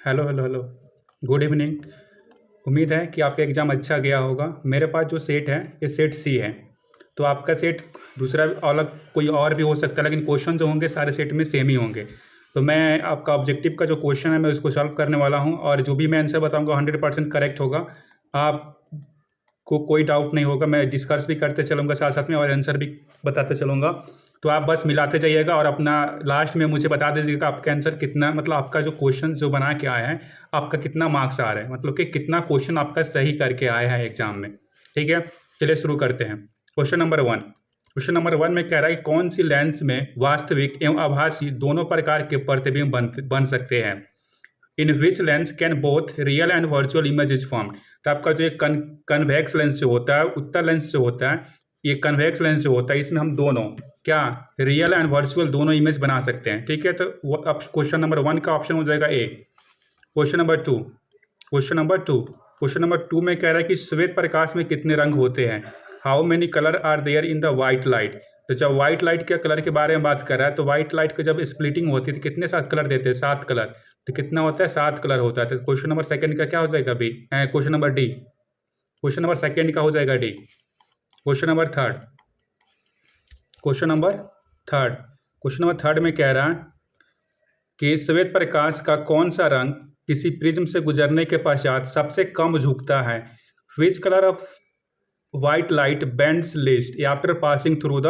Hello hello hello. Good evening. उम्मीद है कि आपका एग्ज़ाम अच्छा गया होगा। मेरे पास जो सेट है ये सेट सी है। तो आपका सेट दूसरा अलग कोई और भी हो सकता है, लेकिन क्वेश्चन जो होंगे सारे सेट में सेम ही होंगे। तो मैं आपका ऑब्जेक्टिव का जो क्वेश्चन है मैं उसको सॉल्व करने वाला हूँ, और जो भी मैं आंसर बताऊँगा 100% करेक्ट होगा। आपको कोई डाउट नहीं होगा। मैं डिस्कस भी करते चलूँगा साथ साथ में, और आंसर भी बताते चलूँगा। तो आप बस मिलाते जाइएगा और अपना लास्ट में मुझे बता दीजिएगा आपका आंसर कितना, मतलब आपका जो क्वेश्चन जो बना के आया है आपका कितना मार्क्स आ रहा है, मतलब कि कितना क्वेश्चन आपका सही करके आया है एग्जाम में। ठीक है, चलिए शुरू करते हैं। क्वेश्चन नंबर 1 में कह रहा है कि कौन सी लेंस में वास्तविक एवं आभासी दोनों प्रकार के प्रतिबिंब बन सकते हैं। In which lens can both real and virtual image is formed. तो आपका जो एक कन्वेक्स लेंस जो होता है, उत्तल लेंस जो होता है, ये कन्वेक्स लेंस जो होता है इसमें हम दोनों क्या रियल एंड वर्चुअल दोनों इमेज बना सकते हैं। ठीक है, तो अब क्वेश्चन नंबर 1 का ऑप्शन हो जाएगा ए। क्वेश्चन नंबर 2 में कह रहा है कि श्वेत प्रकाश में कितने रंग होते हैं। How many colour are there in the white light. तो जब वाइट लाइट के कलर के बारे में बात कर रहा है, तो वाइट लाइट का जब स्प्लिटिंग होती है तो कितने 7 कलर देते हैं, 7 कलर। तो कितना होता है, 7 कलर होता है। तो क्वेश्चन नंबर सेकंड का क्या हो जाएगा B, question number D. Question number second का हो जाएगा डी। क्वेश्चन नंबर थर्ड में कह रहा है कि श्वेत प्रकाश का कौन सा रंग किसी प्रिज्म से गुजरने के पश्चात सबसे कम झुकता है। Which colour of white light bends least after passing through the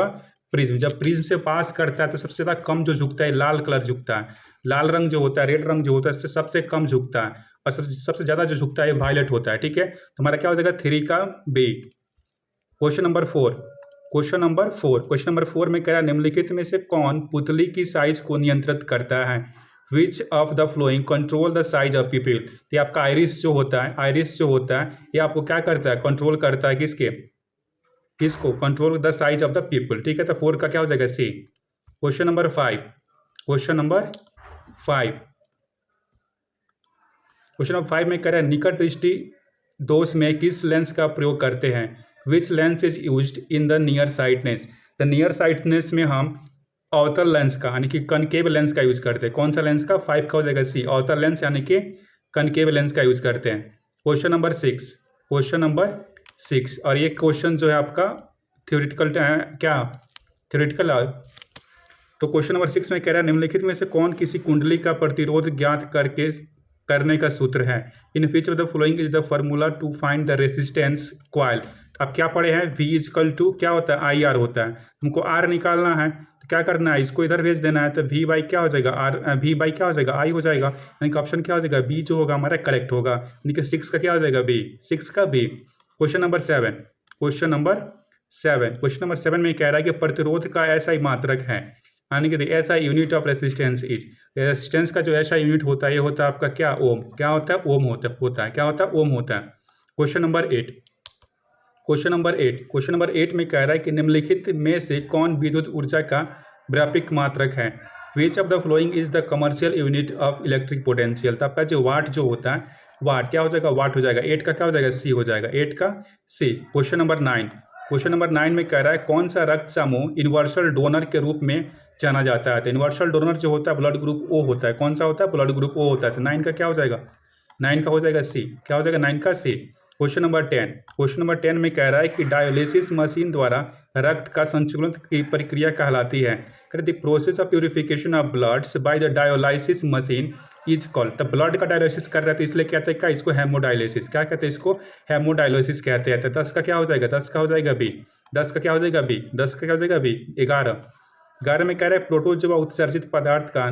prism. जब प्रिज्म से पास करता है तो सबसे ज़्यादा कम जो झुकता है लाल कलर झुकता है। लाल रंग जो होता है, रेड रंग जो होता है, इससे सबसे कम झुकता है, और सबसे ज़्यादा जो झुकता है वायलेट होता है। ठीक है, तो हमारा क्या हो जाएगा 3 का बी। क्वेश्चन नंबर 4 में कह रहा है निम्नलिखित में से कौन पुतली की साइज को नियंत्रित करता है। Which of the flowing control the size of people. ये आपका आइरिस जो होता है ये आपको क्या करता है, कंट्रोल करता है किसको control the size of the people. ठीक है, तो 4 का क्या हो जाएगा सी। क्वेश्चन नंबर 5 में कह रहा है निकट दृष्टि दोष में किस लेंस का प्रयोग करते हैं। Which lens is used in the near sightedness. The near sightedness में हम अवतल लेंस का यानी कि कनकेव लेंस का यूज करते हैं। कौन सा लेंस का, 5 का हो जाएगा सी, अवतल लेंस यानी कि कनकेव लेंस का यूज करते हैं। क्वेश्चन नंबर 6 और ये क्वेश्चन जो है आपका थ्योरेटिकल है। तो क्वेश्चन नंबर 6 में कह रहा है निम्नलिखित में से कौन किसी कुंडली का प्रतिरोध ज्ञात करने का सूत्र है। In which of the following is the formula to find the resistance coil. आप क्या पढ़े हैं, V इक्वल टू क्या होता है, IR होता है। हमको R निकालना है तो क्या करना है, इसको इधर भेज देना है, तो V बाई क्या हो जाएगा I हो जाएगा। यानी कि ऑप्शन क्या हो जाएगा बी जो होगा हमारा करेक्ट होगा। यानी कि 6 का क्या हो जाएगा बी, 6 का बी। क्वेश्चन नंबर 7 में कह रहा है कि प्रतिरोध का ऐसा ही मात्रक है, यानी कि ऐसा unit of resistance is. Resistance का जो ऐसा यूनिट होता है ये होता है आपका क्या, ओम। क्या होता है, ओम होता है। क्या होता है, ओम होता है। क्वेश्चन नंबर 8 में कह रहा है कि निम्नलिखित में से कौन विद्युत ऊर्जा का व्यापक मात्रक है। Which of the following is the commercial unit of electric potential. तो आपका जो वाट जो होता है, वाट क्या हो जाएगा, वाट हो जाएगा। 8 का क्या हो जाएगा, सी हो जाएगा, 8 का सी। क्वेश्चन नंबर 9 में कह रहा है कौन सा रक्त समूह यूनिवर्सल डोनर के रूप में जाना जाता है। तो यूनिवर्सल डोनर जो होता है ब्लड ग्रुप ओ होता है। कौन सा होता है, ब्लड ग्रुप ओ होता है। तो 9 का क्या हो जाएगा, 9 का हो जाएगा सी। क्या हो जाएगा, 9 का सी। क्वेश्चन नंबर 10 में कह रहा है कि डायलिसिस मशीन द्वारा रक्त का संचलन की प्रक्रिया कहलाती है। The process of purification of bloods by the dialysis machine is called. तो ब्लड का डायलिसिस कर रहे थे इसलिए कहते हैं क्या, इसको हेमोडायलिसिस। क्या कहते हैं इसको, हेमोडायलिसिस कहते हैं। तो 10 का क्या हो जाएगा, 10 का हो जाएगा बी। 10 का क्या हो जाएगा बी, 10 का क्या हो जाएगा बी। 11 में कह रहा है प्रोटोजोआ उत्सर्जित पदार्थ का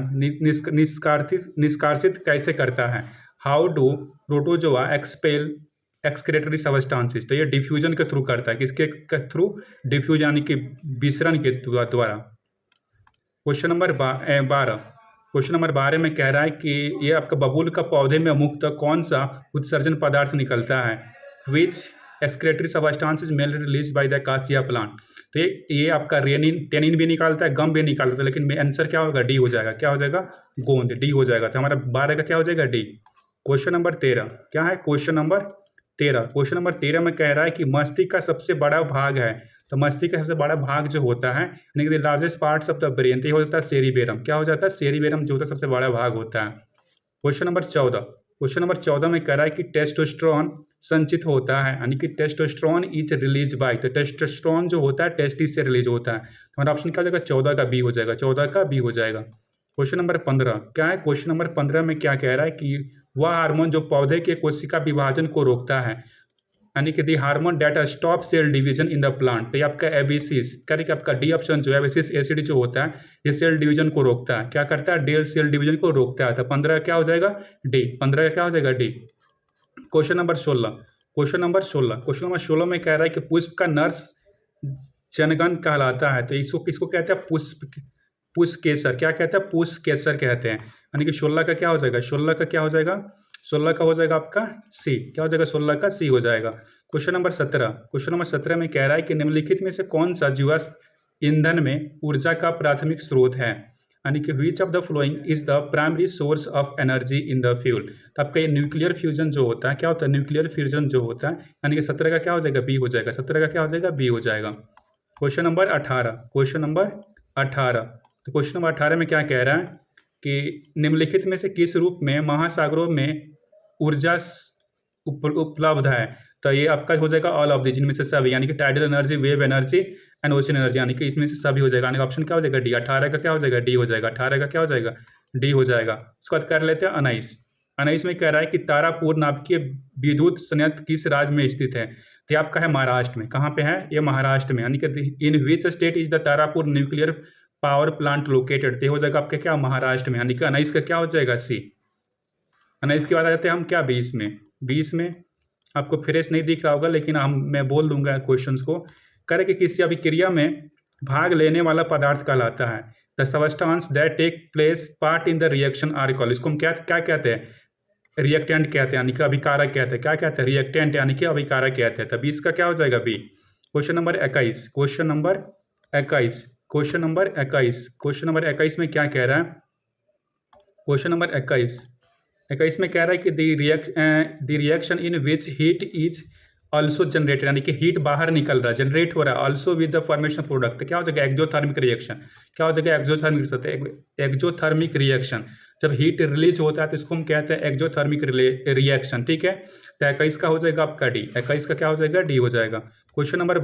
निष्कासित कैसे करता है। How do protozoa expel excretory substances. तो ये डिफ्यूजन के थ्रू करता है, किसके थ्रू, डिफ्यूजन यानी कि विसरण के द्वारा। क्वेश्चन नंबर 12 में कह रहा है कि ये आपका बबूल का पौधे में मुक्त कौन सा उत्सर्जन पदार्थ निकलता है। Which excretory substances mainly release by the cassia plant. तो ये आपका टेनिन भी निकालता है, गम भी निकालता है, लेकिन आंसर क्या होगा, डी हो जाएगा। क्या हो जाएगा, गोंद, डी हो जाएगा। तो हमारा 12 का क्या हो जाएगा, डी। क्वेश्चन नंबर 13 क्या है, क्वेश्चन नंबर 13 में कह रहा है कि मस्तिष्क का सबसे बड़ा भाग है। तो मस्तिष्क का सबसे बड़ा भाग जो होता है यानी कि largest parts of the brain, तो ये हो जाता है सेरिबेरम। क्या हो जाता है, सेरिबेरम जो होता है सबसे बड़ा भाग होता है। क्वेश्चन नंबर 14 में कह रहा है कि टेस्टोस्टेरोन संचित होता है, यानी कि टेस्टोस्टेरोन इज रिलीज बाय, तो टेस्टोस्टेरोन जो होता है टेस्टिस से रिलीज होता है। तो हमारा ऑप्शन क्या हो जाएगा? 14 का बी हो जाएगा, 14 का बी हो जाएगा। क्वेश्चन नंबर 15 क्या है? क्वेश्चन नंबर 15 में क्या कह रहा है कि वह हार्मोन जो पौधे के कोशिका विभाजन को रोकता है, यानी कि the hormone that stop cell division in the plant. तो ये आपका एबीसिस कह कि आपका डी ऑप्शन जो है एबीसिस एसिड जो होता है ये सेल डिवीजन को रोकता है। क्या करता है? डी सेल डिवीजन को रोकता है। तो 15 क्या हो जाएगा? डी। 15 का क्या हो जाएगा? डी। क्वेश्चन नंबर 16 में कह रहा है कि पुष्प का नर्स जनगण कहलाता है। तो इसको किसको कहते हैं? पुष्प केसर। क्या कहते हैं? पुष्प केसर कहते हैं। यानी कि 16 का क्या हो जाएगा? 16 का क्या हो जाएगा? 16 का हो जाएगा आपका सी। क्या हो जाएगा? 16 का सी हो जाएगा। क्वेश्चन नंबर 17 में कह रहा है कि निम्नलिखित में से कौन सा जीवाश्म ईंधन में ऊर्जा का प्राथमिक स्रोत है, यानी कि which of the following is the primary source of energy in the fuel. तो आपका ये न्यूक्लियर फ्यूजन जो होता है, क्या होता है? न्यूक्लियर फ्यूजन जो होता है, यानी कि 17 का क्या हो जाएगा? बी हो जाएगा। 17 का क्या हो जाएगा? बी हो जाएगा। क्वेश्चन नंबर 18 तो क्वेश्चन नंबर 18 में क्या कह रहा है कि निम्नलिखित में से किस रूप में महासागरों में ऊर्जा उपलब्ध है। तो ये आपका हो जाएगा ऑल ऑफ दी, जिनमें से सभी, यानी कि tidal energy, wave energy and ocean energy, यानी कि इसमें से सभी हो जाएगा। यानी ऑप्शन क्या हो जाएगा? डी। 18 का क्या हो जाएगा? डी हो जाएगा। 18 का क्या हो जाएगा? डी हो जाएगा। उसके बाद कर लेते हैं 19। 19 में कह रहा है कि तारापुर नाभिकीय विद्युत संयंत्र किस राज्य में स्थित है। तो ये आपका है महाराष्ट्र में। कहाँ पे है? ये महाराष्ट्र में, यानी कि in which state is the Tarapur nuclear power plant located. तो हो जाएगा आपके क्या? महाराष्ट्र में। यानी कि 19 का क्या हो जाएगा? सी। 19 के बाद आ जाते हैं हम क्या? 20 में। 20 में आपको फ्रेश नहीं दिख रहा होगा, लेकिन मैं बोल दूंगा क्वेश्चंस को। करे कि किसी अभिक्रिया में भाग लेने वाला पदार्थ कहलाता है। The substance that take place part in the reaction are called. इसको हम क्या क्या कहते हैं? रिएक्टेंट कहते हैं, यानी कि अभिकारक कहते हैं। क्या कहते हैं? रिएक्टेंट, यानी कि अभिकारक कहते हैं। तो 20 का क्या हो जाएगा? बी। क्वेश्चन नंबर 21 में क्या कह रहा है? क्वेश्चन नंबर 21 में कह रहा है कि the reaction in which heat is also generated, यानी कि हीट बाहर निकल रहा है, जनरेट हो रहा है also with the formation product. क्या हो जाएगा? Exothermic reaction. क्या हो जाएगा? Exothermic reaction. जब हीट रिलीज होता है तो इसको हम कहते हैं एक्सोथर्मिक रिएक्शन। ठीक है। तो 21 का हो जाएगा आपका डी। 21 का क्या हो जाएगा? डी हो जाएगा। क्वेश्चन नंबर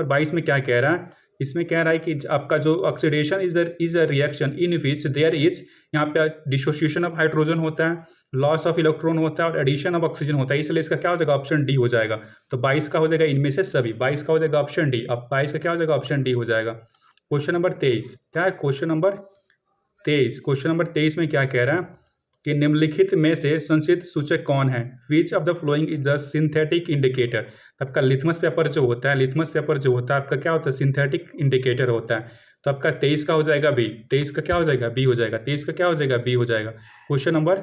22 में क्या कह रहा है? इसमें कह रहा है कि आपका जो oxidation is a reaction in which there is, यहाँ पे डिसोसिएशन ऑफ हाइड्रोजन होता है, लॉस ऑफ इलेक्ट्रॉन होता है और एडिशन ऑफ ऑक्सीजन होता है। इसलिए इसका क्या हो जाएगा? ऑप्शन डी हो जाएगा। तो 22 का हो जाएगा इनमें से सभी। 22 का हो जाएगा ऑप्शन डी। अब 22 का क्या हो जाएगा? ऑप्शन डी हो जाएगा। क्वेश्चन नंबर 23 क्या है? क्वेश्चन नंबर 23 में क्या कह रहा है कि निम्नलिखित में से संचित सूचक कौन है? Which of the following is the synthetic indicator. आपका लिथमस पेपर जो होता है आपका क्या होता है? सिंथेटिक इंडिकेटर होता है। तो आपका 23 का हो जाएगा बी। 23 का क्या हो जाएगा? बी हो जाएगा। 23 का क्या हो जाएगा? बी हो जाएगा। क्वेश्चन नंबर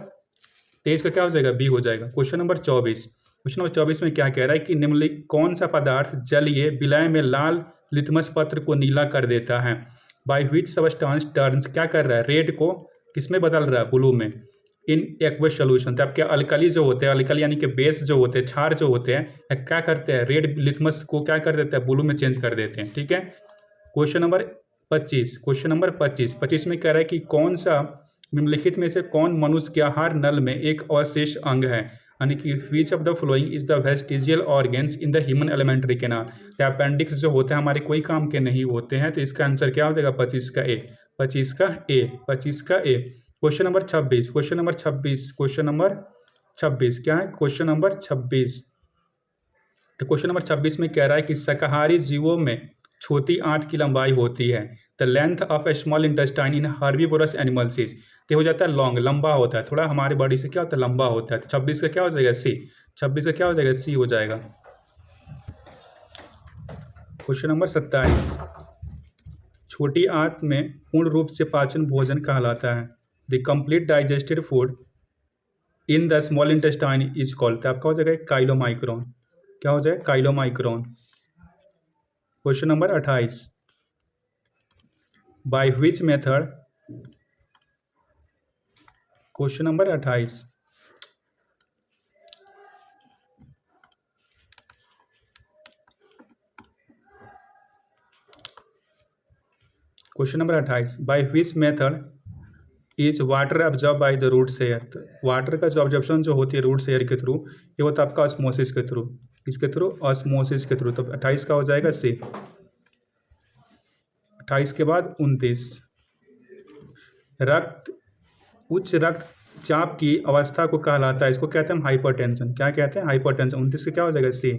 23 का क्या हो जाएगा? बी हो जाएगा। क्वेश्चन नंबर 24 में क्या कह रहा है कि निम्नलिखित कौन सा पदार्थ जलीय विलय में लाल लिथमस पत्र को नीला कर देता है। बाय विच सबस्टांस टर्न्स, क्या कर रहा है? रेड को किसमें बदल रहा है? ब्लू में। In aqueous solution. तो आपके अल्कली जो होते हैं, अल्कली यानी कि बेस जो होते हैं, क्षार जो होते हैं, क्या करते हैं? रेड लिथमस को क्या कर देते हैं? ब्लू में चेंज कर देते हैं। ठीक है। क्वेश्चन नंबर 25 में कह रहा है कि कौन सा निम्नलिखित में से कौन मनुष्य के आहार नल में एक अवशेष अंग है, यानी कि which of the following is the vestigial organs in the human alimentary canal. या अपेंडिक्स जो होते हैं हमारे कोई काम के नहीं होते हैं। तो इसका आंसर क्या हो जाएगा? 25 का ए। 25 का ए। क्वेश्चन नंबर 26 क्या है? Question number 26। तो क्वेश्चन नंबर 26 में कह रहा है कि शाकाहारी जीवों में छोटी आंत की लंबाई होती है। The length of a small intestine in herbivorous animals is. तो हो जाता है लॉन्ग, लंबा होता है, थोड़ा हमारी बॉडी से क्या होता है? लंबा होता है। तो 26 का क्या हो जाएगा? सी। 26 का क्या हो जाएगा? सी हो जाएगा। Question number 27। छोटी आंत में पूर्ण रूप से पाचन भोजन कहलाता है। The complete digested food in the small intestine is called. तो आपका हो जाएगा काइलोमाइक्रोन। क्या हो जाएगा? Chylomicron. Question number 28। By which method. Question number 28। By which method is water absorb by the roots air. तो वाटर का जो ऑब्जॉर्प्शन जो होती है रूट्स एयर के थ्रू, ये होता है आपका ऑस्मोसिस के थ्रू। इसके थ्रू ऑस्मोसिस के थ्रू। तो 28 का हो जाएगा सी। 28 के बाद 29, रक्त उच्च रक्तचाप की अवस्था को कहलाता है, इसको कहते हैं हम हाइपरटेंशन। क्या कहते हैं? हाइपरटेंशन। 29 से क्या हो जाएगा? C.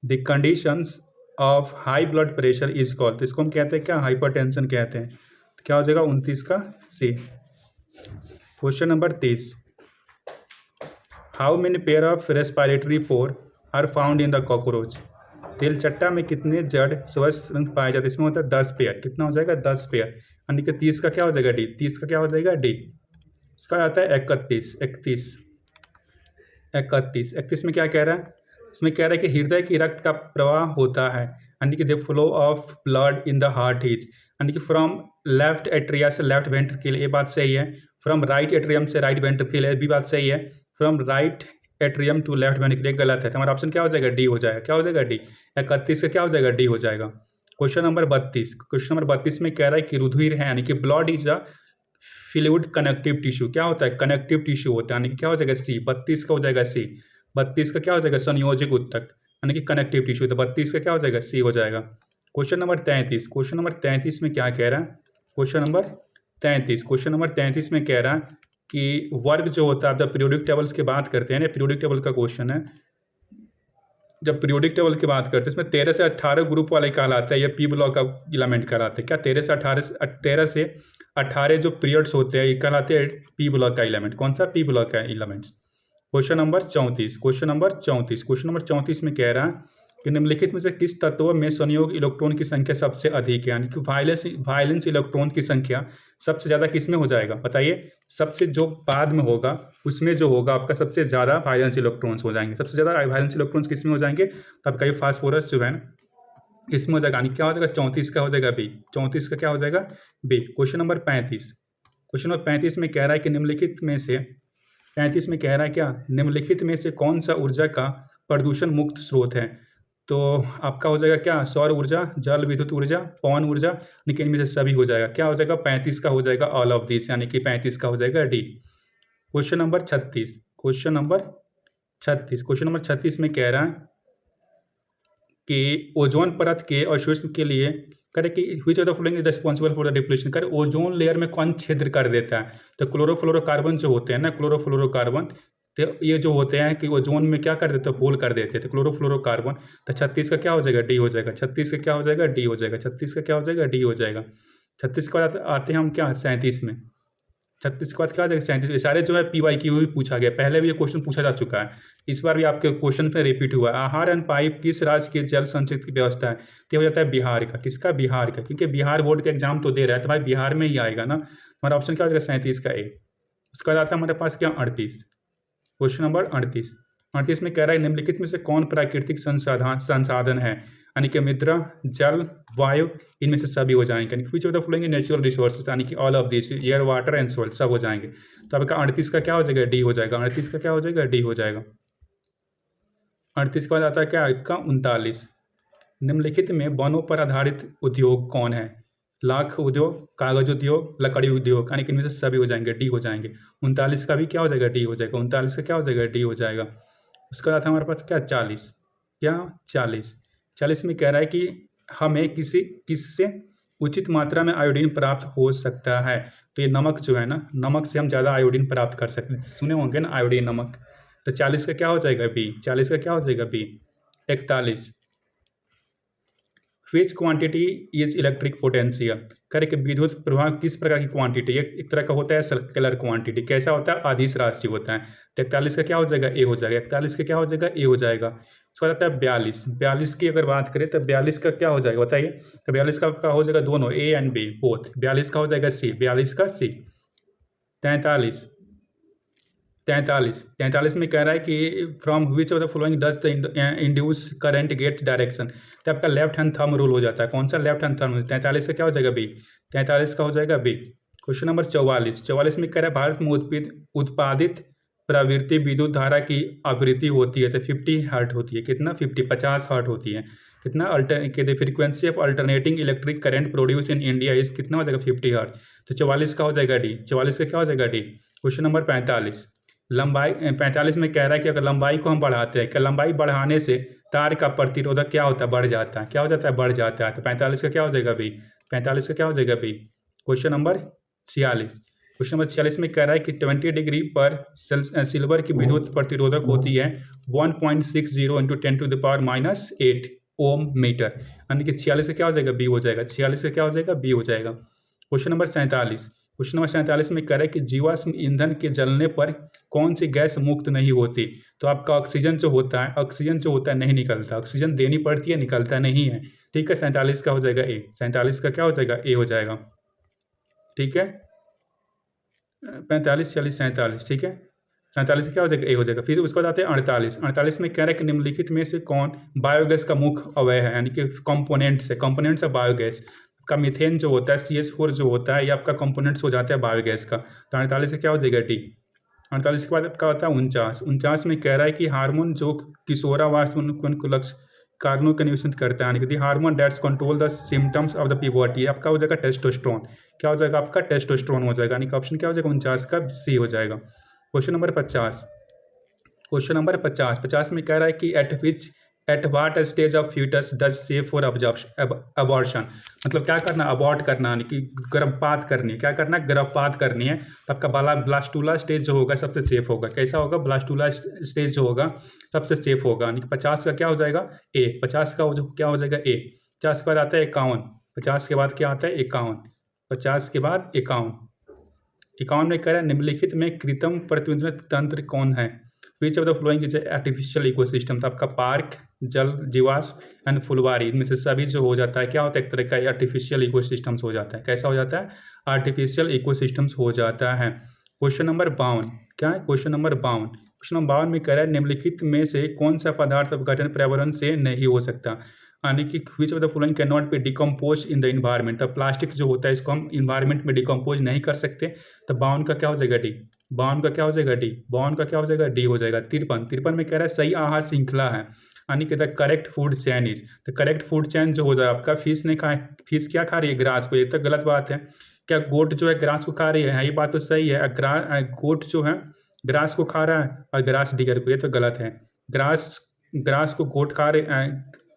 The conditions of high blood pressure is called. तो इसको हम कहते हैं क्या? हाइपरटेंशन कहते हैं। तो क्या हो जाएगा? 29 का C. Question number 30, how many pair of respiratory pore are found in the cockroach. तेलचट्टा में कितने जड़ स्वस्थ रंग पाए जाते हैं? इसमें होता है 10 पेयर। कितना हो जाएगा? 10 पेयर। यानी कि 30 का क्या हो जाएगा? डी। 30 का क्या हो जाएगा? डी। इसका आता है 31। 31 में क्या कह रहा है? इसमें कह रहा है कि हृदय की रक्त का प्रवाह होता है, यानी कि the flow of blood in the heart is, यानी कि फ्रॉम लेफ्ट एट्रिया से लेफ्ट वेंट्रिकल, ये बात सही है। फ्रॉम राइट एट्रियम से राइट वेंट्रिकल, ये भी बात सही है। From right atrium to left ventricle, गलत है। तो हमारा ऑप्शन क्या हो जाएगा? डी हो जाएगा। क्या हो जाएगा? डी। 31 का क्या हो जाएगा? डी हो जाएगा। क्वेश्चन नंबर 32, क्वेश्चन नंबर 32 में कह रहा है कि रुधिर है, यानी कि blood is a fluid connective tissue. क्या होता है? कनेक्टिव टिश्यू होता है, यानी कि क्या हो जाएगा? सी। 32 का हो जाएगा सी। 32 का क्या हो जाएगा? संयोजक ऊतक, यानी कि कनेक्टिव टिश्यू। तो 32 का क्या हो जाएगा? सी हो जाएगा। क्वेश्चन नंबर 33, क्वेश्चन नंबर 33 में क्या कह रहा है? क्वेश्चन नंबर 33 में कह रहा है कि वर्ग जो होता है, जब पीरियोडिक टेबल्स की बात करते हैं ना, पीरियोडिक टेबल का क्वेश्चन है, जब पीरियोडिक टेबल की बात करते हैं इसमें 13 से 18 ग्रुप वाले कहलाता है, ये पी ब्लॉक का इलामेंट कहलाते हैं। क्या 13 से 18 जो पीरियड्स होते हैं ये कहलाते हैं पी ब्लॉक का इलामेंट। कौन सा? पी ब्लॉक का इलामेंट्स। क्वेश्चन नंबर 34 में कह रहा है कि निम्नलिखित में से किस तत्व में संयोग इलेक्ट्रॉन की संख्या सबसे अधिक है, यानी कि वायलेंस इलेक्ट्रॉन की संख्या सबसे ज़्यादा किस में हो जाएगा? बताइए। सबसे जो बाद में होगा उसमें जो होगा आपका सबसे ज़्यादा वायलेंस इलेक्ट्रॉन्स हो जाएंगे। सबसे ज़्यादा वायलेंस इलेक्ट्रॉन्स किस में हो जाएंगे? तो आपका ये फास्फोरस जो है ना इसमें हो जाएगा, यानी क्या हो जाएगा? 34 का हो जाएगा बी। 34 का क्या हो जाएगा? बी। क्वेश्चन नंबर 35 में कह रहा है कि निम्नलिखित में से 35 में कह रहा है क्या? निम्नलिखित में से कौन सा ऊर्जा का प्रदूषण मुक्त स्रोत है? तो आपका हो जाएगा क्या? सौर ऊर्जा, जल विद्युत ऊर्जा, पवन ऊर्जा, लेकिन इनमें से सभी हो जाएगा। क्या हो जाएगा? 35 का हो जाएगा ऑल ऑफ दिस, यानी कि 35 का हो जाएगा डी। क्वेश्चन नंबर 36 में कह रहा है कि ओजोन परत के अवशोषण के लिए करे कि which of the following is responsible for the depletion. करे ओजोन लेयर में कौन छिद्र कर देता है? तो क्लोरोफ्लोरोकार्बन जो होते हैं ना, क्लोरोफ्लोरोकार्बन, तो ये जो होते हैं कि ओजोन में क्या कर देते हैं? होल कर देते हैं, तो क्लोरोफ्लोरोकार्बन। तो 36 का क्या हो जाएगा? डी हो जाएगा। 36 का क्या हो जाएगा? डी हो जाएगा। 36 का क्या हो जाएगा? डी हो जाएगा। 36 के बाद आते हैं हम क्या? 37 में। 36 के बाद क्या आ जाएगा? 37। सारे जो है PYQ भी पूछा गया, पहले भी ये क्वेश्चन पूछा जा चुका है, इस बार भी आपके क्वेश्चन पे रिपीट हुआ है। आहार एंड पाइप किस राज्य के जल संचित की व्यवस्था है? तो हो जाता है बिहार का। किसका? बिहार का, क्योंकि बिहार बोर्ड का एग्जाम तो दे रहा है तो भाई बिहार में ही आएगा ना। हमारा ऑप्शन क्या हो जाएगा? 37 का ए। उसका बाद आता है हमारे पास क्या? 38। क्वेश्चन नंबर 38 में कह रहा है निम्नलिखित में से कौन प्राकृतिक संसाधन है? यानी कि मृदा, जल, वायु, इनमें से सभी हो जाएंगे। Which of the following natural resources, यानी कि all of this, air, water and soil, सब हो जाएंगे। तो आपका 38 का क्या हो जाएगा? डी हो जाएगा। 38 का क्या हो जाएगा? डी हो जाएगा। 38 के बाद आता है क्या? इसका 39। निम्नलिखित में वनों पर आधारित उद्योग कौन है? लाख उद्योग, कागज उद्योग, लकड़ी उद्योग, यानी कि इनमें से सभी हो जाएंगे, डी हो जाएंगे। 39 का भी क्या हो जाएगा? डी हो जाएगा। 39 का क्या हो जाएगा? डी हो जाएगा। उसके बाद हमारे पास क्या? 40। क्या? 40 में कह रहा है कि हमें किससे उचित मात्रा में आयोडीन प्राप्त हो सकता है? तो ये नमक जो है ना, नमक से हम ज़्यादा आयोडीन प्राप्त कर सकते हैं, सुने होंगे ना आयोडीन नमक। तो 40 का क्या हो जाएगा? बी। 40 का क्या हो जाएगा? B. 41, which quantity is electric potential. करे कि विद्युत प्रवाह किस प्रकार की क्वांटिटी? एक तरह का होता है सर्कुलर क्वांटिटी। कैसा होता है? अदिश राशि होता है। तो 41 का क्या हो जाएगा? ए हो जाएगा। 41 का क्या हो जाएगा? ए हो जाएगा। उसके बाद आता है 42 की अगर बात करें तो 42 का क्या हो जाएगा बताइए? तो 42 का हो जाएगा दोनों, ए एंड बी बोथ। 42 का हो जाएगा सी। 42 का सी। 43 में कह रहा है कि from which of the following does the induce current get direction. तो आपका लेफ्ट हैंड थंब रूल हो जाता है। कौन सा लेफ्ट हैंड थंब? 43 का क्या हो जाएगा? बी। 43 का हो जाएगा बी। क्वेश्चन नंबर 44 में कह रहा है भारत में उत्पादित प्रवृत्ति विद्युत धारा की आवृत्ति होती है तो 50 हर्ट होती है। कितना? 50 हर्ट होती है। कितना the frequency of alternating electric current produce in India is कितना हो जाएगा 50 हर्ट्ज। तो 44 का हो जाएगा डी, 44 का क्या हो जाएगा डी। क्वेश्चन नंबर 45, लंबाई 45 में कह रहा है कि अगर लंबाई को हम बढ़ाते हैं, क्या लंबाई बढ़ाने से तार का प्रतिरोधक क्या होता है, बढ़ जाता है, क्या हो जाता है, बढ़ जाता है। तो 45 का क्या हो जाएगा बी, 45 का क्या हो जाएगा B. Question number 46, question number 46 में कह रहा है कि 20 डिग्री पर सिल्वर की विद्युत प्रतिरोधक होती है 1.60 इंटू 10⁻⁻8 ओम मीटर, यानी कि 46 का क्या हो जाएगा बी हो जाएगा, 46 का क्या हो जाएगा बी हो जाएगा। क्वेश्चन नंबर 47, क्वेश्चन नंबर 47 में कह रहा है कि जीवाश्म ईंधन के जलने पर कौन सी गैस मुक्त नहीं होती। तो आपका ऑक्सीजन जो होता है, ऑक्सीजन जो होता है नहीं निकलता, ऑक्सीजन देनी पड़ती है, निकलता नहीं है। ठीक है, 47 का हो जाएगा ए, 47 का क्या हो जाएगा ए हो जाएगा। ठीक है, 45 46 47, ठीक है, 47 का क्या हो जाएगा ए हो जाएगा। फिर उसके बाद आते हैं 48, 48 में कह रहा है कि निम्नलिखित में से कौन बायोगैस का मुख्य अवयव है, यानी कि कंपोनेंट्स है, कंपोनेंट्स ऑफ बायोगैस का मीथेन जो होता है, CH4 जो होता है, ये आपका कंपोनेंट्स हो जाता है बायोगैस का। तो 48 का क्या हो जाएगा डी। 48 के बाद आपका होता है 49, 49 में कह रहा है कि हार्मोन जो किशोरावस्था को लक्ष्य कारणों का निवेशन करता है, यानी कि hormone dates control the symptoms of the puberty, आपका हो जाएगा टेस्टोस्टेरोन, क्या हो जाएगा आपका टेस्टोस्टेरोन हो जाएगा, यानी कि ऑप्शन क्या हो जाएगा 49 का सी हो जाएगा। क्वेश्चन नंबर 50, क्वेश्चन नंबर 50, 50 में कह रहा है कि at what stage of foetus does safe for abortion, मतलब क्या करना, अबॉर्ट करना, यानी कि गर्भपात करनी है, क्या करना है, गर्भपात करनी है। तो आपका ब्लास्टूला स्टेज जो होगा सबसे सेफ होगा, कैसा होगा, ब्लास्टूला स्टेज जो होगा सबसे सेफ होगा, यानी कि 50 का क्या हो जाएगा ए, 50 का क्या हो जाएगा ए। 50 के बाद आता है 51, 50 के बाद क्या आता है 51, 50 के बाद 51, 51 में कह रहा है निम्नलिखित में कृत्रिम प्रतिनिधित्व तंत्र कौन है, which of the following is artificial ecosystem. तो आपका पार्क, जल, जीवाश्म एंड फुलवारी, इनमें से सभी जो हो जाता है क्या होता है, एक तरह का आर्टिफिशियल इकोसिस्टम्स हो जाता है, कैसा हो जाता है, आर्टिफिशियल इकोसिस्टम्स हो जाता है। क्वेश्चन नंबर 52, क्या है, क्वेश्चन नंबर 52, क्वेश्चन नंबर 52 में कह रहा है निम्नलिखित में से कौन सा पदार्थ अपघटन पर्यावरण से नहीं हो सकता, यानी कि which of the following can not be decompose in the environment. तो प्लास्टिक जो होता है इसको हम इन्वायरमेंट में डिकम्पोज नहीं कर सकते। तो 52 का क्या हो जाएगा डी, 52 का क्या हो जाएगा डी, 52 का क्या हो जाएगा डी हो जाएगा। 53 में कह रहा है सही आहार श्रृंखला है, यानी कि the correct food chain is, the correct food chain जो हो जाए आपका, फिश ने खा, फिश क्या खा रही है, ग्रास को, ये तो गलत बात है। क्या गोट जो है ग्रास को खा रही है, ये बात तो सही है, गोट जो है ग्रास को खा रहा है और ग्रास डिगर को, ये तो गलत है। ग्रास को गोट खा रहे,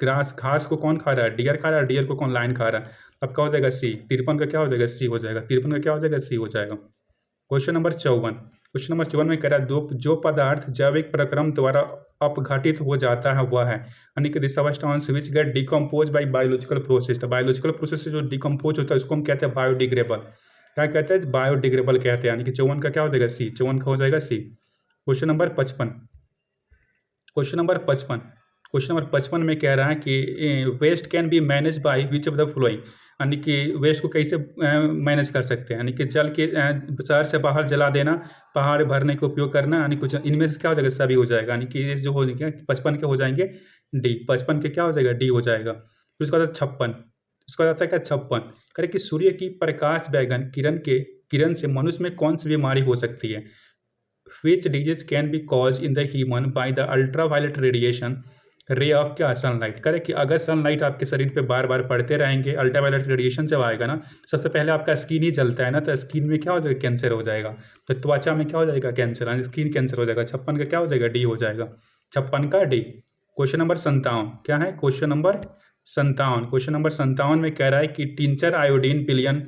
ग्रास घास को कौन खा रहा है, डियर खा रहा है, डियर को कौन लाइन खा रहा है। अब क्या हो जाएगा सी, 53 का क्या हो जाएगा सी हो जाएगा, 53 का क्या हो जाएगा सी हो जाएगा। क्वेश्चन नंबर 54, क्वेश्चन नंबर 54 में कह रहा है जो पदार्थ जैविक प्रक्रम द्वारा अपघटित हो जाता है वह है, यानी कि this substance which get decompose by biological process. तो बायोलॉजिकल प्रोसेस से जो डिकम्पोज होता है उसको हम कहते हैं बायोडिग्रेबल, क्या कहते हैं, बायोडिग्रेबल कहते हैं, यानी कि 54 का क्या हो जाएगा सी, 54 का हो जाएगा C. Question number 55, question number 55, question number 55 में कह रहा है कि waste can be manage by which of the following, यानी कि वेस्ट को कैसे मैनेज कर सकते हैं, यानी कि जल के शहर से बाहर जला देना, पहाड़ भरने का उपयोग करना, यानी कुछ इनमें से क्या हो जाएगा सभी हो जाएगा, यानी कि जो हो जाएंगे 55 के हो जाएंगे डी, 55 के क्या हो जाएगा डी हो जाएगा। फिर उसके बाद 56, उसका आता है क्या 56, कह रहे कि सूर्य की प्रकाश बैगन किरण से मनुष्य में कौन सी बीमारी हो सकती है, which disease can be caused in the human by the ultraviolet radiation ray of क्या सनलाइट। करे कि अगर सनलाइट आपके शरीर पे बार बार पड़ते रहेंगे, अल्ट्रावायलेट रेडिएशन जब आएगा ना, सबसे पहले आपका स्किन ही जलता है ना, तो स्किन में क्या हो जाएगा कैंसर हो जाएगा, तो त्वचा में क्या हो जाएगा कैंसर, स्किन कैंसर हो जाएगा। 56 का क्या हो जाएगा डी हो जाएगा, 56 का डी। क्वेश्चन नंबर 57, क्या है क्वेश्चन नंबर 57, क्वेश्चन नंबर 57 में कह रहा है कि टिंचर आयोडीन विलयन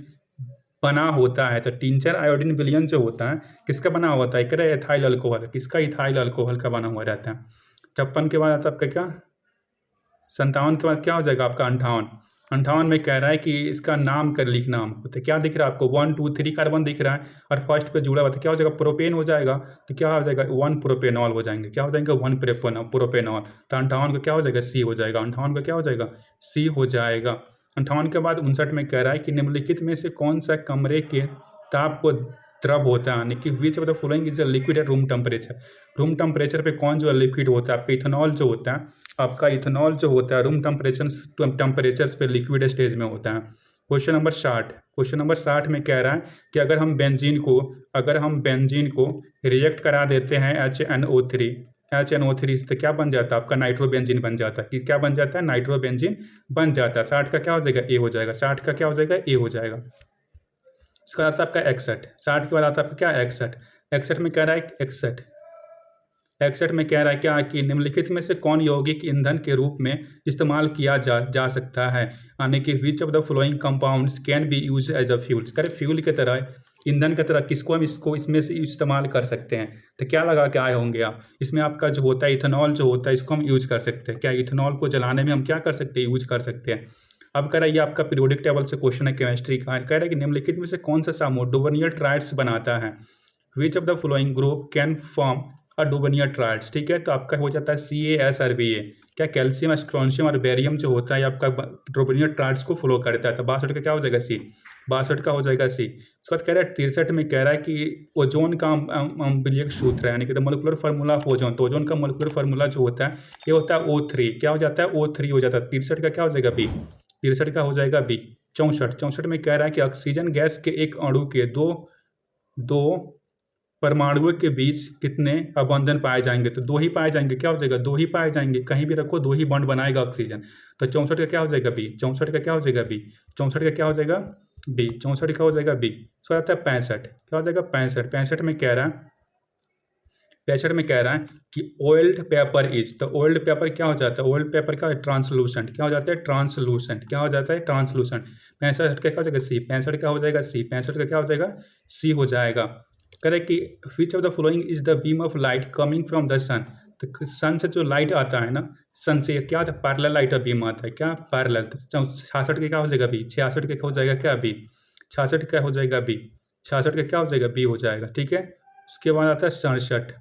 बना होता है। तो टिंचर आयोडीन विलयन जो होता है किसका बना होता है, कह रहे इथाइल अल्कोहल, किसका, इथाइल अल्कोहल का बना हुआ रहता है। 56 के बाद आता है आपका क्या 57 के बाद क्या हो जाएगा आपका 58, 58 में कह रहा है कि इसका नाम कर लिखना हमको, तो क्या दिख रहा है आपको 1 2 3 कार्बन दिख रहा है और फर्स्ट पे जुड़ा हुआ, तो क्या हो जाएगा प्रोपेन हो जाएगा, तो क्या हो जाएगा 1 प्रोपेनॉल हो जाएंगे, क्या हो जाएंगे 1 प्रोपेनॉल। तो 58 का क्या हो जाएगा सी हो जाएगा, 58 का क्या हो जाएगा सी हो जाएगा। 58 के बाद 59 में कह रहा है कि निम्नलिखित में से कौन सा कमरे के ताप को द्रव होता है, यानी कि which of the following is a liquid at room temperature. Room temperature पे कौन जो है लिक्विड होता है, आपका इथेनॉल जो होता है, आपका इथेनॉल जो होता है रूम टेम्परेचर पे लिक्विड स्टेज में होता है। क्वेश्चन नंबर 60, क्वेश्चन नंबर 60 में कह रहा है कि अगर हम बेंजीन को रिएक्ट करा देते हैं HNO3 HNO3 से क्या बन जाता है आपका नाइट्रोबेंजीन बन जाता है। कि क्या बन जाता है, नाइट्रोबेंजीन बन जाता है। 60 का क्या हो जाएगा, ए हो जाएगा। 60 का क्या हो जाएगा, ए हो जाएगा। उसके बाद आता है आपका 61। 60 के बाद आता है आपका क्या, 61। 61 में कह रहा है 61 में कह रहा है क्या कि निम्नलिखित में से कौन यौगिक ईंधन के रूप में इस्तेमाल किया जा सकता है, यानी कि which of the following compounds can be use as a fuel. करे फ्यूल की तरह, ईंधन की तरह किसको हम इसमें से इस्तेमाल कर सकते हैं। तो क्या लगा के आए होंगे आप, इसमें आपका जो होता है इथेनॉल जो होता है, इसको हम यूज कर सकते हैं। क्या इथेनॉल को जलाने में हम क्या कर सकते हैं, यूज कर सकते हैं। अब कह रहा है ये आपका पीरियोडिक टेबल से क्वेश्चन है केमिस्ट्री का। कह रहा है कि निम्नलिखित में से कौन सा समूह डुबोनियल ट्राइड्स बनाता है। Which of the following group can form a dubonial triads. ठीक है, तो आपका हो जाता है CaS और Ba। क्या कैल्शियम, स्ट्रोंशियम और बेरियम जो होता है आपका डुबोनियल ट्राइड्स को फॉलो करता है। तो 62 का क्या हो जाएगा, C। 62 का हो जाएगा C। उसके बाद कह रहा है 63 में कह रहा है कि ओजोन का अम्लीय सूत्र है, यानी कि the molecular formula of ozone. तो ओजोन का मोलिकुलर फार्मूला जो होता है ये होता है O3। क्या हो जाता है, O3 हो जाता है। 63 का क्या हो जाएगा, B। 63 का हो जाएगा B। 64 में कह रहा है कि ऑक्सीजन गैस के एक अणु के दो परमाणुओं के बीच कितने अबंधन पाए जाएंगे। तो 2 ही पाए जाएंगे। क्या हो जाएगा, 2 ही पाए जाएंगे। कहीं भी रखो 2 ही बॉन्ड बनाएगा ऑक्सीजन। तो 64 का क्या हो जाएगा, B। 64 का क्या हो जाएगा, B। 64 का क्या हो जाएगा, B। 64 का हो जाएगा B। सो आता है 65। क्या हो जाएगा, 65। 65 में कह रहा है कि ऑयल्ड पेपर इज। तो ऑयल्ड पेपर क्या हो जाता है, ऑयल्ड पेपर का ट्रांसलूसेंट। क्या हो जाता है, ट्रांसलूसेंट। क्या हो जाता है, ट्रांसलूसेंट। 65 का क्या हो जाएगा, C। 65 का हो जाएगा C। 65 का क्या हो जाएगा, C हो जाएगा। करे कि which of the following is the beam of light coming from the sun. तो सन से जो लाइट आता है ना, सन से क्या आता है, पैरेलल लाइट बीम आता है। क्या, पैरेलल। तो 66 का क्या हो जाएगा, B। 66 का हो जाएगा क्या, B। 66 का हो जाएगा B। 66 का क्या हो जाएगा, B हो जाएगा। ठीक है, उसके बाद आता है 67।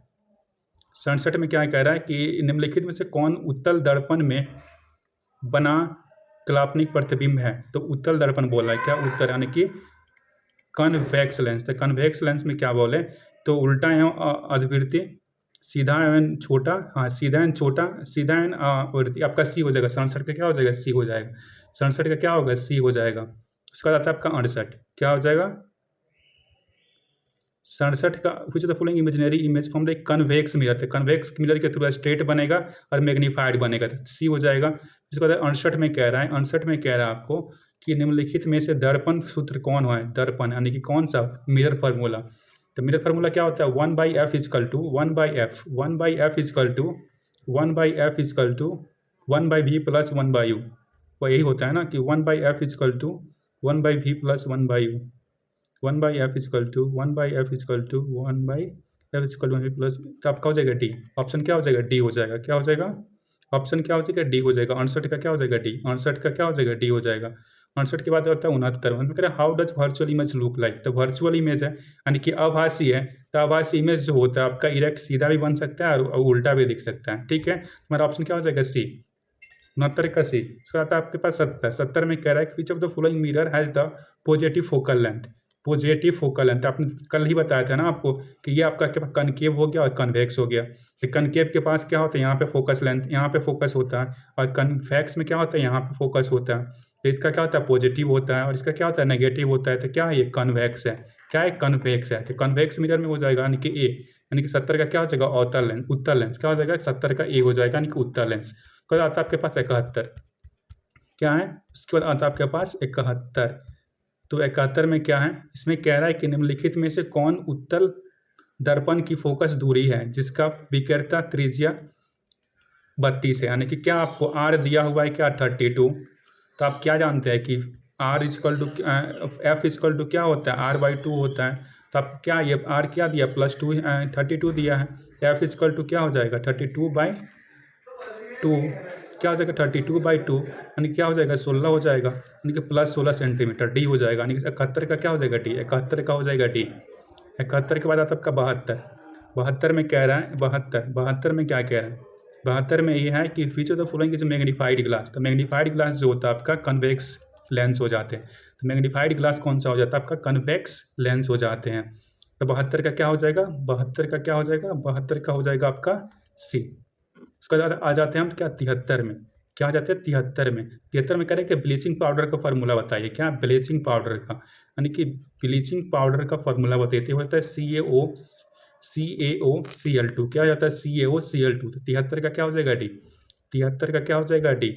67 में क्या कह रहा है कि निम्नलिखित में से कौन उत्तल दर्पण में बना काल्पनिक प्रतिबिंब है। तो उत्तल दर्पण बोला है। क्या उत्तर, यानी कि कन्वेक्स लेंस। तो कन्वेक्स लेंस में क्या बोले, तो उल्टा एवं अधवृत्ति, सीधा एवं छोटा, हाँ सीधा एवं छोटा, सीधा एवं आपका C हो जाएगा। 67 का क्या हो जाएगा, C हो जाएगा। 67 का क्या होगा, C हो जाएगा। उसका बाद आता है आपका 68। क्या हो जाएगा, 67 का which the following imaginary image from the convex mirror. तो कन्वेक्स मिरर के थ्रू स्ट्रेट बनेगा और मैग्नीफाइड बनेगा। तो C हो जाएगा। उसके बाद 68 में कह रहा है, 68 में कह रहा है आपको कि निम्नलिखित में से दर्पण सूत्र कौन है। दर्पण यानी कि कौन सा, मिरर फार्मूला। तो मिरर फार्मूला क्या होता है, 1/f equal to 1/f 1/f equal to 1/f equal to 1/v plus 1/u। वो यही होता है ना कि 1/f equal to 1/v plus 1/u। 1/f equal to 1/f equal to 1/f equal to 1 plus. तो आपका हो जाएगा D। ऑप्शन क्या हो जाएगा, D हो जाएगा। क्या हो जाएगा, ऑप्शन क्या हो जाएगा, D हो जाएगा। 68 का क्या हो जाएगा, D। 68 का क्या हो जाएगा, D हो जाएगा। 68 के बाद होता है 69 में कह रहे हैं how does virtual image look like. तो वर्चुअल इमेज है यानी कि आभासी है। तो आभासी इमेज जो होता है आपका इरेक्ट सीधा भी बन सकता है और उल्टा भी दिख सकता है। ठीक है, हमारा ऑप्शन क्या हो जाएगा, C। 69 का C। उसके बाद आपके पास 70 में कह रहा है कि which of the following mirror has the positive focal length. Positive focal length आपने कल ही बताया था ना आपको कि ये आपका क्या कनकेव हो गया और कन्वेक्स हो गया। तो कनकेव के पास क्या होता है, यहाँ पे फोकस लेंथ, यहाँ पे फोकस होता है, और कन्वेक्स में क्या होता है, यहाँ पे फोकस होता है। तो इसका क्या होता है, पॉजिटिव होता है, और इसका क्या होता है, नेगेटिव होता है। तो क्या है, ये कन्वेक्स है। क्या है, कन्वेक्स है। तो कन्वेक्स मिरर में हो जाएगा यानी कि A। यानी कि 70 का क्या हो जाएगा, उत्तर लेंस। क्या हो जाएगा, 70 का A हो जाएगा यानी कि उत्तर लेंस। उसके बाद आता है आपके पास 71। क्या है, उसके बाद आता है आपके पास 71। तो 71 में क्या है, इसमें कह रहा है कि निम्नलिखित में से कौन उत्तल दर्पण की फोकस दूरी है जिसका विकर्ता त्रिज्या 32 है। यानी कि क्या आपको R दिया हुआ है क्या, 32। तो आप क्या जानते हैं कि R equal to F equal to क्या होता है, R/2 होता है। तो आप क्या, ये R क्या दिया, +2 32 दिया है। F इजकल टू क्या हो जाएगा, 32/2। क्या हो जाएगा, 32/2 यानी क्या हो जाएगा, 16 हो जाएगा, यानी कि प्लस 16 सेंटीमीटर। D हो जाएगा। यानी कि 71 का क्या हो जाएगा, D। 71 का हो जाएगा D। 71 के बाद आता है आपका 72। 72 में कह रहा है, 72 में क्या कह रहा है, 72 में ये है कि which of the following is magnified glass. तो मैग्नीफाइड ग्लास जो होता है आपका कन्वेक्स लेंस हो जाते हैं। तो मैग्नीफाइड ग्लास कौन सा हो जाता है आपका, कन्वेक्स लेंस हो जाते हैं। तो 72 का क्या हो जाएगा, 72 का क्या हो जाएगा, 72 का हो जाएगा आपका C। उसके बाद आ जाते हैं हम क्या, 73 में। क्या आ जाते हैं, 73 में। 73 में कह रहे हैं कि ब्लीचिंग पाउडर का फार्मूला बताइए। क्या, ब्लीचिंग पाउडर का, यानी कि ब्लीचिंग पाउडर का फार्मूला बताते होता है CaOCl2, क्या हो जाता है CaOCl2, तो 73 का क्या हो जाएगा डी, 73 का क्या हो जाएगा डी।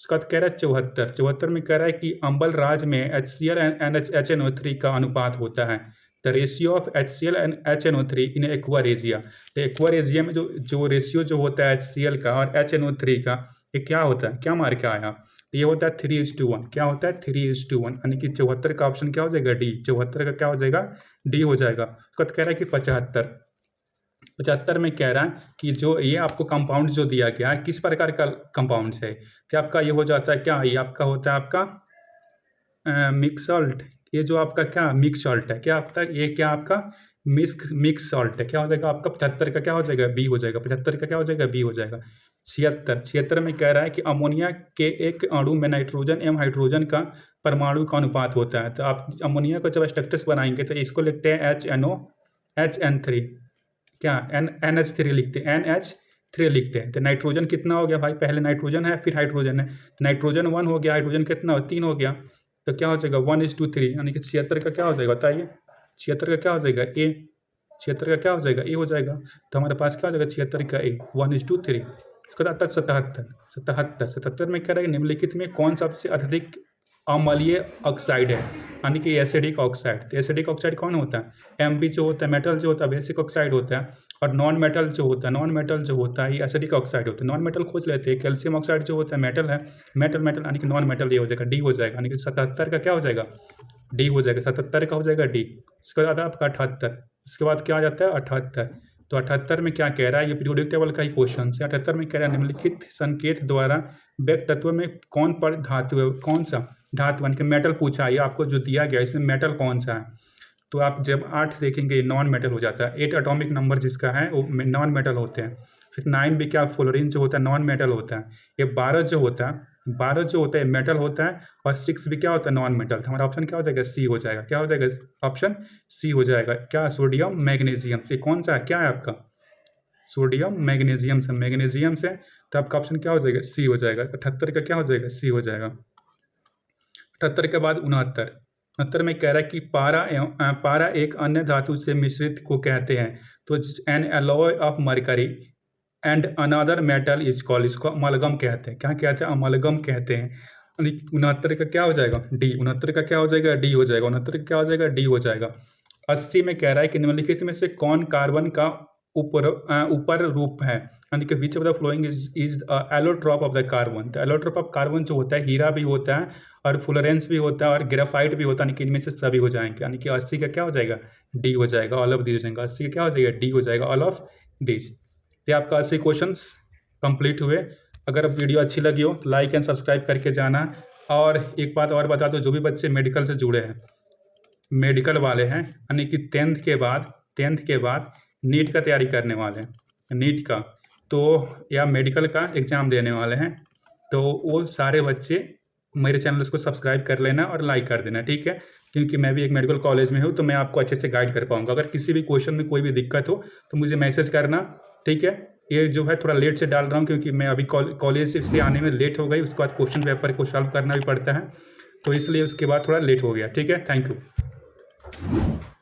उसका बाद कह रहा है 74, 74 में कह रहा है कि अम्बल राज में HCl एंड HNO3 का अनुपात होता है, the ratio of HCl and HNO3 in aqua regia. तो एक्वारेजिया में जो रेशियो जो होता है HCl का और HNO3 का, ये क्या होता है, क्या मार के आया, तो ये होता है 3:1। क्या होता है 3:1, यानी कि 74 का ऑप्शन क्या हो जाएगा डी, 74 का क्या हो जाएगा डी हो जाएगा। उसका कह रहा है कि 75 में कह रहा है कि जो ये आपको कंपाउंड जो दिया गया है किस प्रकार का कंपाउंड है, क्या आपका ये हो जाता है, क्या ये आपका होता है आपका मिक्स सॉल्ट, ये जो आपका क्या मिक्स सॉल्ट है, क्या आपका ये क्या आपका मिक्स सॉल्ट है, क्या हो जाएगा आपका 75 का क्या हो जाएगा बी हो जाएगा, 75 का क्या हो जाएगा बी हो जाएगा। 76 में कह रहा है कि अमोनिया के एक अणु में नाइट्रोजन एवं हाइड्रोजन का परमाणु का अनुपात होता है। तो आप अमोनिया को जब स्ट्रक्चर्स बनाएंगे तो इसको लिखते हैं HNO क्या NH3 लिखते हैं, NH3 लिखते हैं। तो नाइट्रोजन कितना हो गया भाई, पहले नाइट्रोजन है फिर हाइड्रोजन है, तो नाइट्रोजन 1 हो गया, हाइड्रोजन कितना 3 हो गया, तो क्या हो जाएगा 1:3, यानी कि 76 का क्या हो जाएगा बताइए, 76 का क्या हो जाएगा ए, 76 का क्या हो जाएगा ए हो जाएगा। तो हमारे पास क्या हो जाएगा 76 का ए 1:3। उसके बाद आता है 77 में कह रहा है कि निम्नलिखित में कौन सबसे अधिक अम्लीय ऑक्साइड है, यानी कि एसिडिक ऑक्साइड। तो एसिडिक ऑक्साइड कौन होता है, Mb जो होता है मेटल जो होता है बेसिक ऑक्साइड होता है, और नॉन मेटल जो होता है ये एसिडिक ऑक्साइड होता है। नॉन मेटल खोज लेते हैं, कैल्शियम ऑक्साइड जो होता है मेटल है, मेटल यानी कि नॉन मेटल ये हो जाएगा डी हो जाएगा, यानी कि 77 का क्या हो जाएगा डी हो जाएगा, 77 का हो जाएगा डी। उसके बाद आपका 78, उसके बाद क्या आ जाता है 78। तो 78 में क्या कह रहा है, ये पीरियोडिक टेबल का ही क्वेश्चन है। 78 में कह रहा है निम्नलिखित संकेत द्वारा व्यक्त तत्व में कौन पर धातु है, कौन सा धातु, यानी कि मेटल पूछा है आपको जो दिया गया इसमें मेटल कौन सा है। तो आप जब 8 देखेंगे नॉन मेटल हो जाता है, 8 एटॉमिक नंबर जिसका है वो नॉन मेटल होते हैं। फिर 9 भी क्या फ्लोरीन जो होता है नॉन मेटल होता है। ये 12 जो होता है मेटल होता है, और 6 भी क्या होता है नॉन मेटल। तो हमारा ऑप्शन क्या हो जाएगा सी हो जाएगा, क्या हो जाएगा ऑप्शन सी हो जाएगा। क्या सोडियम मैग्नीशियम से कौन सा क्या है आपका सोडियम मैग्नीशियम से, तो आपका ऑप्शन क्या हो जाएगा सी हो जाएगा। 78 का क्या हो जाएगा सी हो जाएगा। 78 के बाद 69 में कह रहा है कि पारा एक अन्य धातु से मिश्रित को कहते हैं, तो N alloy of mercury and another metal is called, इसको अमलगम कहते हैं। क्या कहते हैं अमलगम कहते हैं। 69 का क्या हो जाएगा डी, 69 का क्या हो जाएगा डी हो जाएगा, 69 का क्या हो जाएगा डी हो जाएगा। 80 में कह रहा है कि निम्नलिखित में से कौन कार्बन का ऊपर रूप है, यानी कि which of the following is allotrope of the carbon. तो एलोट्रॉप ऑफ कार्बन जो होता है हीरा भी होता है और फ्लोरेंस भी होता है और ग्रेफाइट भी होता है, यानी कि इनमें से सभी हो जाएंगे, यानी कि 80 का क्या हो जाएगा डी हो जाएगा, ऑल ऑफ दीज हो जाएगा। 80 का क्या हो जाएगा डी हो जाएगा, ऑल ऑफ दीज। ये आपका 80 क्वेश्चंस कंप्लीट हुए। अगर वीडियो अच्छी लगी हो तो लाइक एंड सब्सक्राइब करके जाना। और एक बात और बता दो, जो भी बच्चे मेडिकल से जुड़े हैं, मेडिकल वाले हैं, यानी कि 10th के बाद नीट का तैयारी करने वाले हैं, नीट का तो या मेडिकल का एग्ज़ाम देने वाले हैं, तो वो सारे बच्चे मेरे चैनल को सब्सक्राइब कर लेना और लाइक कर देना, ठीक है। क्योंकि मैं भी एक मेडिकल कॉलेज में हूँ तो मैं आपको अच्छे से गाइड कर पाऊँगा। अगर किसी भी क्वेश्चन में कोई भी दिक्कत हो तो मुझे मैसेज करना, ठीक है। ये जो है थोड़ा लेट से डाल रहा हूँ क्योंकि मैं अभी कॉलेज से आने में लेट हो गई, उसके बाद क्वेश्चन पेपर को सॉल्व करना भी पड़ता है, तो इसलिए उसके बाद थोड़ा लेट हो गया, ठीक है। Thank you.